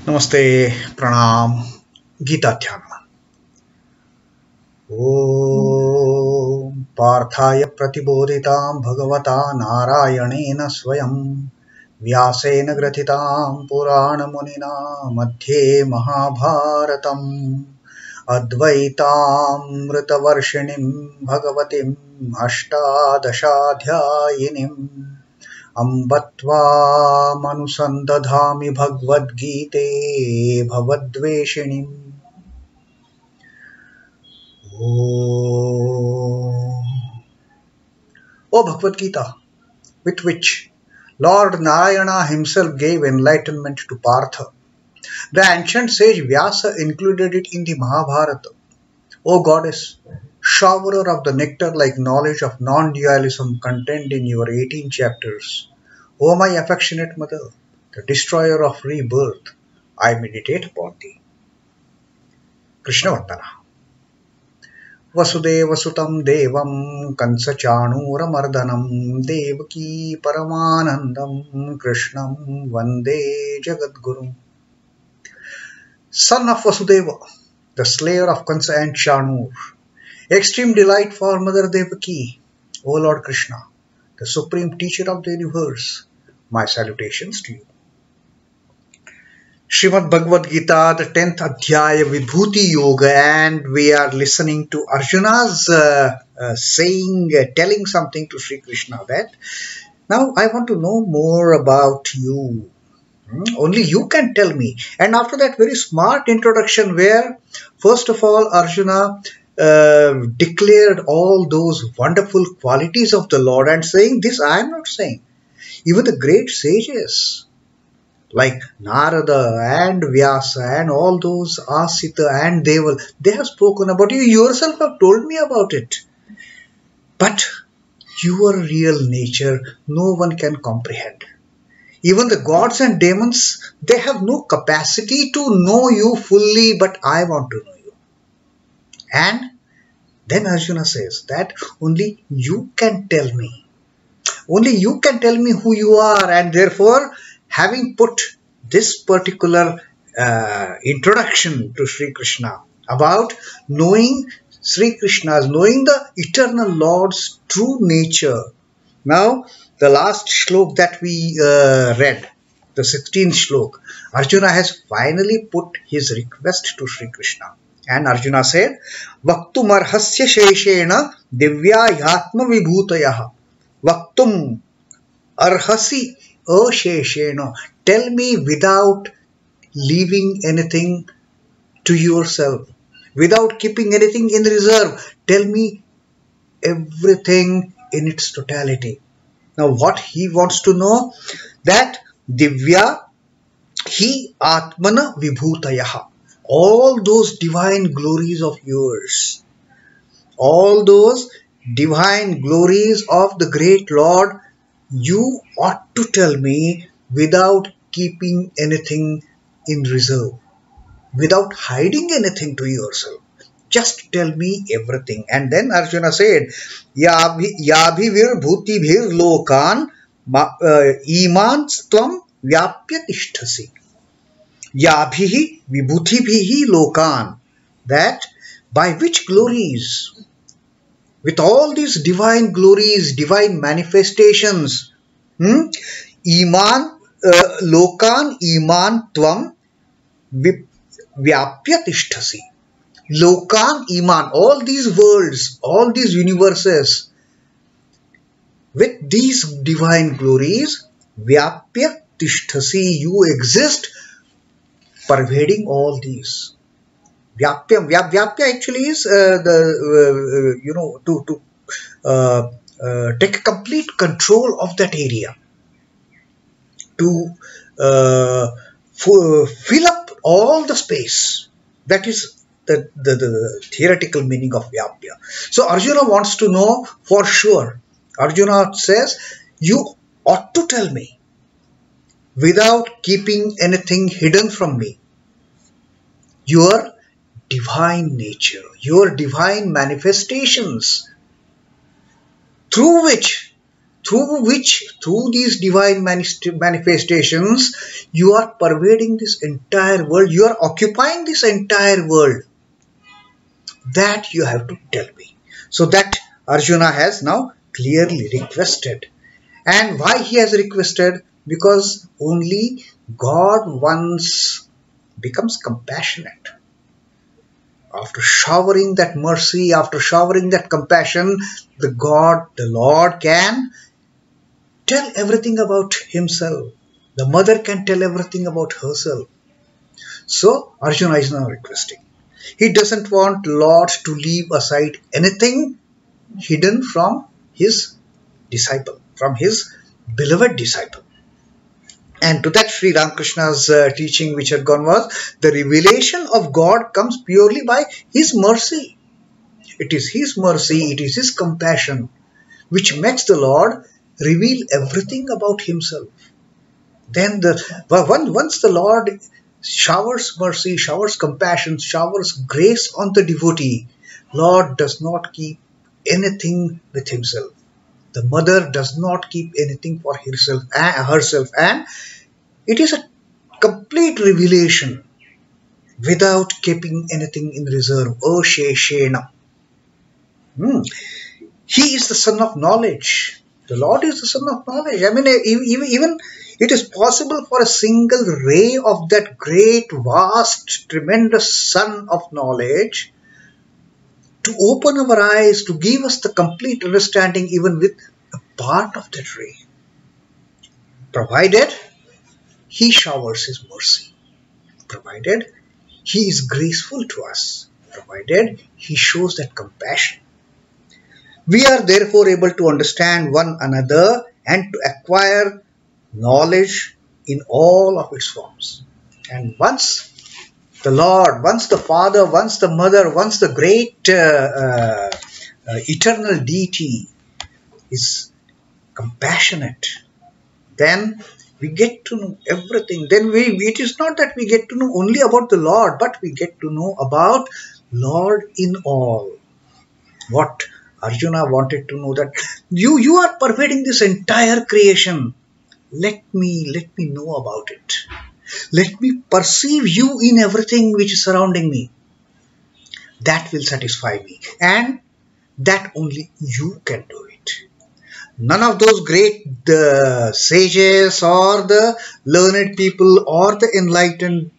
नमस्ते प्रणाम गीता ध्यान ओम पार्थाय प्रतिबोधितां भगवता नारायणेन स्वयं व्यासेन ग्रथितां पुराणमुनिना मध्ये महाभारतम् अद्वैतामृतवर्षिणीं भगवतीम् अष्टादशाध्यायिनीम् अम्ब त्वामनुसन्दधामि भगवद्गीते भवद्वेषिणीम्। O Bhagavad Gita, with which Lord Narayana himself gave enlightenment to Partha, the ancient sage Vyasa included it in the Mahabharata. O Goddess, showerer of the nectar-like knowledge of non-dualism contained in your 18 chapters, O my affectionate mother, the destroyer of rebirth, I meditate upon thee. Krishna Vandana. Vasudeva Sutam Devam Kansa Chanuramardanam Devaki Paramanandam Krishnam Vande Jagadgurum. Son of Vasudeva, the slayer of Kansa and Chanur, extreme delight for Mother Devaki, O Lord Krishna, the supreme teacher of the universe, my salutations to you. Srimad Bhagavad Gita, the 10th Adhyaya, Vibhuti Yoga, and we are listening to Arjuna's telling something to Sri Krishna that, now I want to know more about you. Only you can tell me. And after that very smart introduction where, first of all, Arjuna declared all those wonderful qualities of the Lord and saying, this I am not saying. Even the great sages like Narada and Vyasa and all those Asita and Deval, they have spoken about you. You yourself have told me about it. But your real nature, no one can comprehend. Even the gods and demons, they have no capacity to know you fully, but I want to know you. And then Arjuna says that only you can tell me. Only you can tell me who you are, and therefore, having put this particular introduction to Sri Krishna about knowing Sri Krishna's, knowing the eternal Lord's true nature. Now, the last shlok that we read, the 16th shlok, Arjuna has finally put his request to Sri Krishna. And Arjuna said, Vaktum arhasya sheshena divya yatma vibhutayaha. Vaktum arhasi asheshena. Tell me without leaving anything to yourself, without keeping anything in reserve. Tell me everything in its totality. Now what he wants to know, that divya hi atmana vibhutayaha. All those divine glories of yours, all those divine glories of the great Lord, you ought to tell me without keeping anything in reserve, without hiding anything to yourself. Just tell me everything. And then Arjuna said, Yabhivir bhutibhir lokan imans tvam vyapya tishtasi. Yabhihi vibhutibhihi lokan. That by which glories, with all these divine glories, divine manifestations, iman lokan iman tvam vyapya tishtasi. Lokan iman, all these worlds, all these universes, with these divine glories, vyapya tishtasi, you exist, pervading all these. Vyapya actually is to take complete control of that area, to fill up all the space. That is the theoretical meaning of Vyapya. So Arjuna wants to know for sure. Arjuna says, you ought to tell me without keeping anything hidden from me, your divine nature, your divine manifestations, through which through these divine manifestations, you are pervading this entire world, you are occupying this entire world. That you have to tell me. So that Arjuna has now clearly requested. And why he has requested? Because only God once becomes compassionate. After showering that mercy, after showering that compassion, the Lord can tell everything about himself. The mother can tell everything about herself. So Arjuna is now requesting. He doesn't want Lord to leave aside anything hidden from his disciple, from his beloved disciple. And to that Sri Ramakrishna's teaching which had gone was, the revelation of God comes purely by his mercy. It is his mercy, it is his compassion which makes the Lord reveal everything about himself. Then once the Lord showers mercy, showers compassion, showers grace on the devotee, Lord does not keep anything with himself. The mother does not keep anything for herself, and it is a complete revelation without keeping anything in reserve. Asheshena. He is the son of knowledge. The Lord is the son of knowledge. I mean, even it is possible for a single ray of that great, vast, tremendous sun of knowledge to open our eyes, to give us the complete understanding even with a part of that ray. Provided he showers his mercy. Provided he is graceful to us. Provided he shows that compassion. We are therefore able to understand one another and to acquire knowledge in all of its forms. And once the Lord, once the Father, once the Mother, once the great eternal deity is compassionate, then we get to know everything. Then it is not that we get to know only about the Lord, but we get to know about Lord in all. What Arjuna wanted to know, that you are pervading this entire creation. Let me know about it. Let me perceive you in everything which is surrounding me. That will satisfy me, and that only you can do it. None of those great sages or the learned people or the enlightened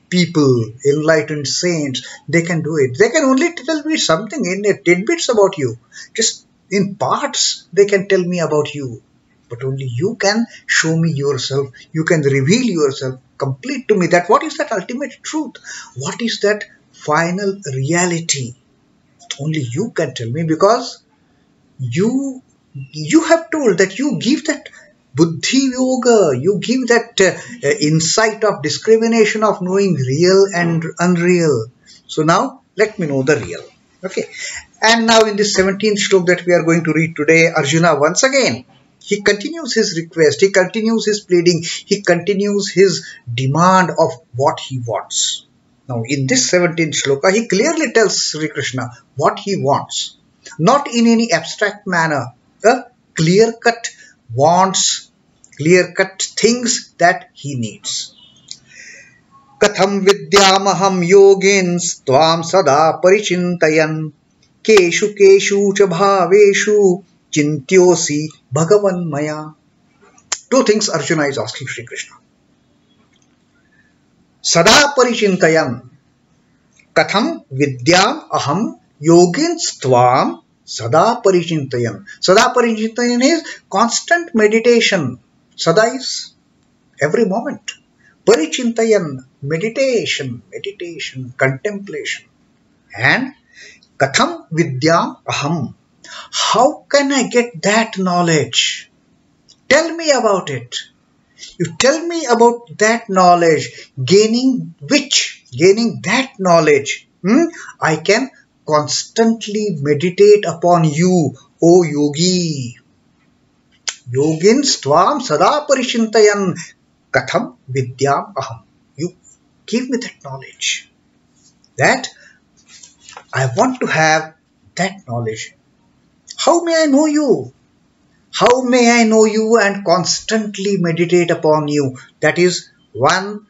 people, enlightened saints, they can do it. They can only tell me something in tidbits about you. Just in parts they can tell me about you. But only you can show me yourself. You can reveal yourself complete to me. That what is that ultimate truth? What is that final reality? Only you can tell me, because you have told that you give that buddhi yoga, you give that insight of discrimination of knowing real and unreal. So now let me know the real. Okay. And now in this 17th shloka that we are going to read today, Arjuna once again, he continues his request, he continues his pleading, he continues his demand of what he wants. Now in this 17th shloka, he clearly tells Sri Krishna what he wants. Not in any abstract manner. Clear-cut wants, clear-cut things that he needs. Kathaṁ vidyām ahaṁ yogins tvāṁ sadā parichintayan keṣhu keṣhu cha bhāveṣhu chintyo bhagavan mayā. Two things Arjuna is asking Sri Krishna. Sadā parichintayan. Kathaṁ vidyām ahaṁ yogins tvāṁ sadā parichintayan. Sadā parichintayan is constant meditation. Sadā is every moment. Parichintayan, meditation, contemplation. And kathaṁ vidyām ahaṁ. How can I get that knowledge? Tell me about it. You tell me about that knowledge, gaining that knowledge. I can constantly meditate upon you, O yogi. Yogins tvāṁ sadā parichintayan kathaṁ vidyām ahaṁ. You give me that knowledge. That I want to have that knowledge. How may I know you? How may I know you and constantly meditate upon you? That is one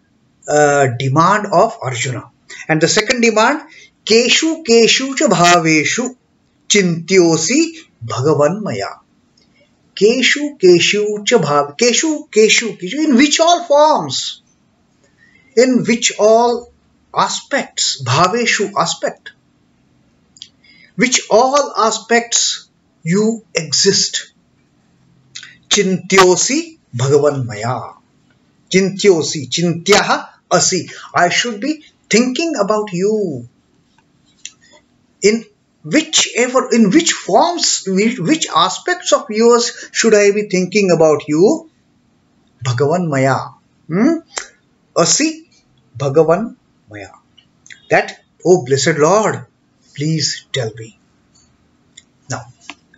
demand of Arjuna. And the second demand, keṣhu keṣhu cha bhāveṣhu chintyosi bhagavan mayā. Keṣhu keṣhu cha bhāv. Keṣhu. In which all forms? In which all aspects? Bhāveṣhu, aspect. Which all aspects you exist? Chintyosi bhagavan mayā. Chintyosi, chintyaha asi. I should be thinking about you. In which forms, which aspects of yours should I be thinking about you? Bhagavan mayā. Asi bhagavan mayā. That, oh blessed Lord, please tell me. Now,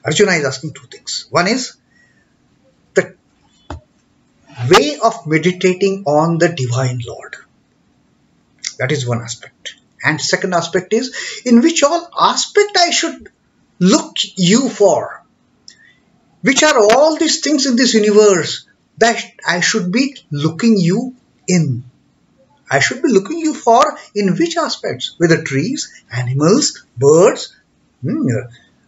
Arjuna is asking two things. One is the way of meditating on the Divine Lord. That is one aspect. And second aspect is, in which all aspect I should look you for. Which are all these things in this universe that I should be looking you in. I should be looking you for in which aspects? Whether trees, animals, birds,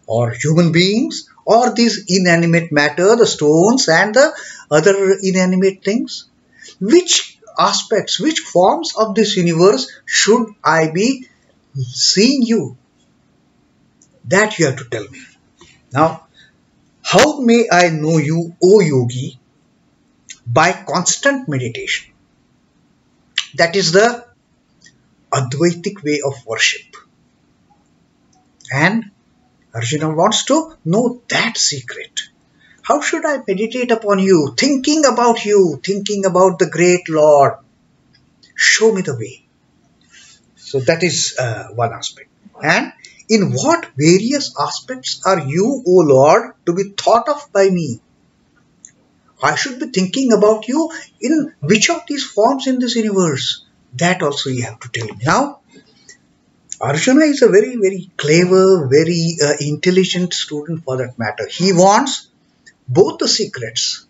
or human beings, or these inanimate matter, the stones and the other inanimate things. Which aspects, which forms of this universe should I be seeing you? That you have to tell me. Now, how may I know you, O yogi? By constant meditation. That is the Advaitic way of worship. And Arjuna wants to know that secret. How should I meditate upon you, thinking about the great Lord? Show me the way. So that is one aspect. And in what various aspects are you, O Lord, to be thought of by me? I should be thinking about you in which of these forms in this universe? That also you have to tell me. Now, Arjuna is a very, very clever, very intelligent student for that matter. He wants both the secrets.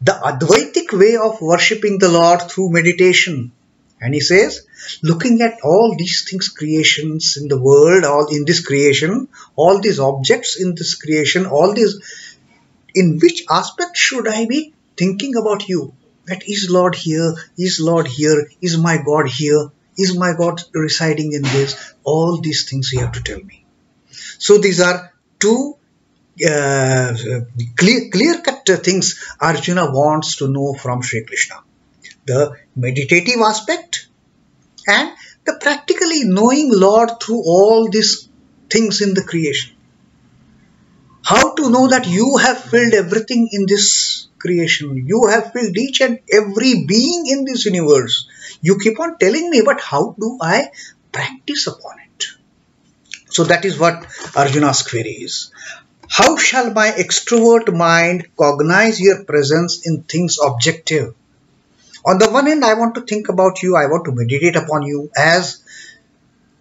The Advaitic way of worshipping the Lord through meditation. And he says, looking at all these things, creations in the world, all in this creation, all these objects in this creation, all these, in which aspect should I be thinking about you? That is Lord here, is Lord here, is my God here, is my God residing in this? All these things you have to tell me. So these are two clear-cut things Arjuna wants to know from Sri Krishna. The meditative aspect and the practically knowing Lord through all these things in the creation. How to know that you have filled everything in this creation. You have filled each and every being in this universe. You keep on telling me, but how do I practice upon it? So that is what Arjuna's query is. How shall my extrovert mind cognize your presence in things objective? On the one hand, I want to think about you, I want to meditate upon you as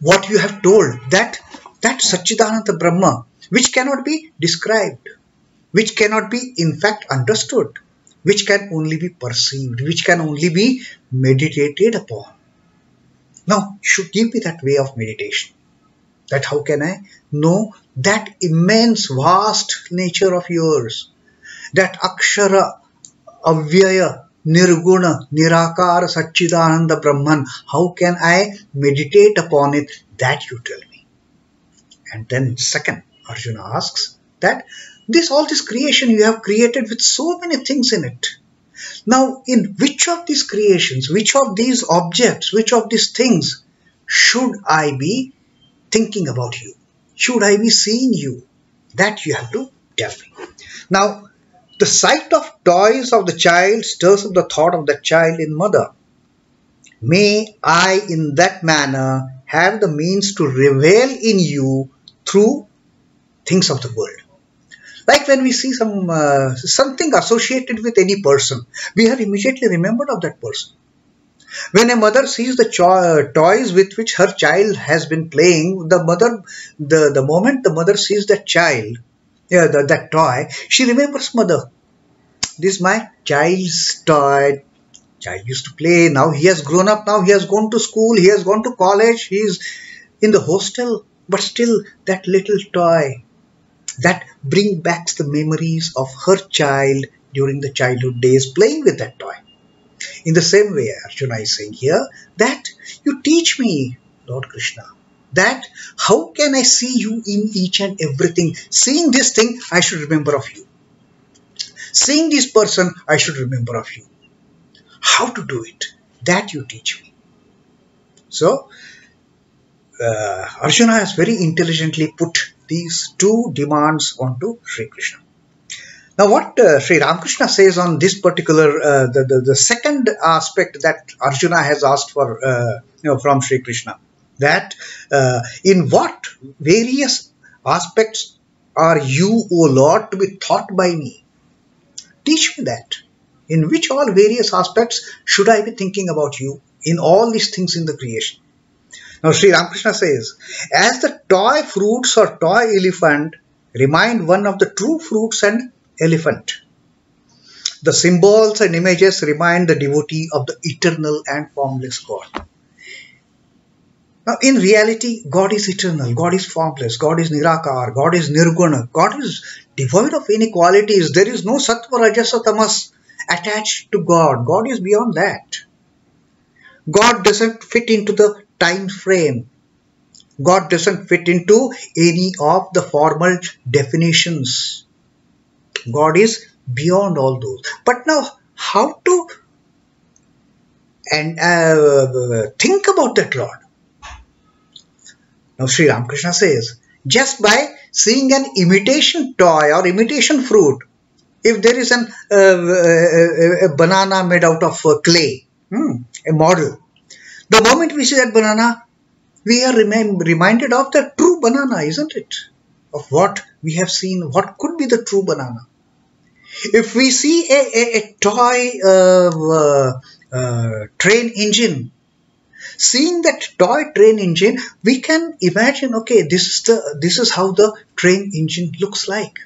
what you have told, that Satchidananda Brahma, which cannot be described, which cannot be in fact understood, which can only be perceived, which can only be meditated upon. Now, you should give me that way of meditation. That how can I know that immense, vast nature of yours, that Akshara, Avyaya, Nirguna, Nirakara, Satchidananda Brahman, how can I meditate upon it? That you tell me. And then second, Arjuna asks that all this creation you have created with so many things in it. Now, in which of these creations, which of these objects, which of these things should I be thinking about you? Should I be seeing you? That you have to tell me. Now, the sight of toys of the child stirs up the thought of the child in mother. May I in that manner have the means to revel in you through things of the world. Like when we see something associated with any person, we are immediately remembered of that person. When a mother sees the toys with which her child has been playing, the moment the mother sees that child, that toy, she remembers mother. This is my child's toy. Child used to play. Now he has grown up. Now he has gone to school. He has gone to college. He is in the hostel. But still, that little toy that brings back the memories of her child during the childhood days playing with that toy. In the same way, Arjuna is saying here that you teach me, Lord Krishna, that how can I see you in each and everything? Seeing this thing, I should remember of you. Seeing this person, I should remember of you. How to do it? That you teach me. So, Arjuna has very intelligently put these two demands onto Sri Krishna. Now, what Sri Ramakrishna says on this particular, the second aspect that Arjuna has asked for, from Sri Krishna, that in what various aspects are you, O Lord, to be taught by me? Teach me that. In which all various aspects should I be thinking about you in all these things in the creation? Now, Sri Ramakrishna says, as the toy fruits or toy elephant remind one of the true fruits and elephant, the symbols and images remind the devotee of the eternal and formless God. Now, in reality, God is eternal, God is formless, God is nirakar, God is nirguna, God is devoid of inequalities. There is no sattva, rajasa, tamas attached to God. God is beyond that. God doesn't fit into the time frame. God doesn't fit into any of the formal definitions. God is beyond all those. But now, how to think about that Lord? Now, Sri Ramakrishna says, just by seeing an imitation toy or imitation fruit, if there is a banana made out of clay, a model, the moment we see that banana, we are reminded of the true banana, isn't it? Of what we have seen, what could be the true banana. If we see a toy train engine, seeing that toy train engine, we can imagine, okay, this is how the train engine looks like.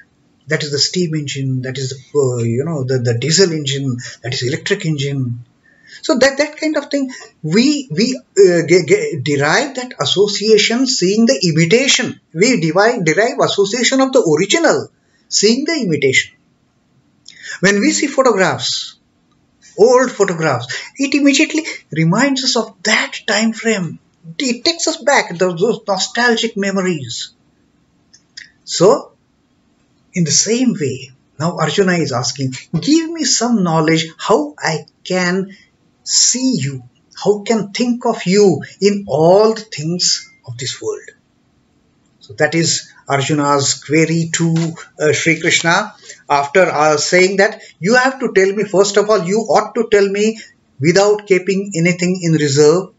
That is the steam engine, that is the the diesel engine, that is electric engine. So that kind of thing, we derive that association seeing the imitation. We derive association of the original seeing the imitation. When we see photographs, old photographs, it immediately reminds us of that time frame. It takes us back, those nostalgic memories. So, in the same way, now Arjuna is asking, give me some knowledge how I can see you, how can think of you in all the things of this world. So that is Arjuna's query to Sri Krishna. After saying that, you have to tell me, first of all, you ought to tell me without keeping anything in reserve.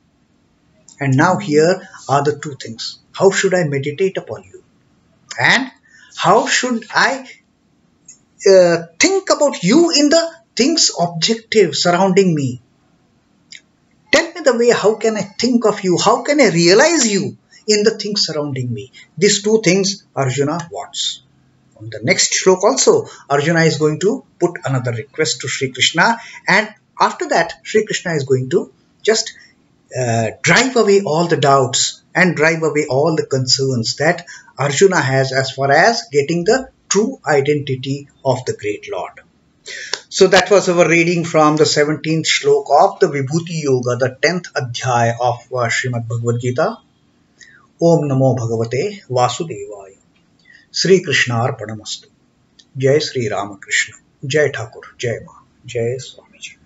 And now here are the two things. How should I meditate upon you? And how should I think about you in the things objective surrounding me? Tell me the way, how can I think of you? How can I realize you in the things surrounding me? These two things Arjuna wants. On the next shloka also, Arjuna is going to put another request to Sri Krishna, and after that, Sri Krishna is going to just drive away all the doubts and drive away all the concerns that Arjuna has as far as getting the true identity of the great Lord. So that was our reading from the 17th shloka of the Vibhuti Yoga, the 10th adhyaya of Srimad Bhagavad Gita. Om Namo Bhagavate Vasudevaya. Sri Krishna Arpanamastu. Jai Sri Ramakrishna. Jai Thakur. Jai Ma. Jai Swami.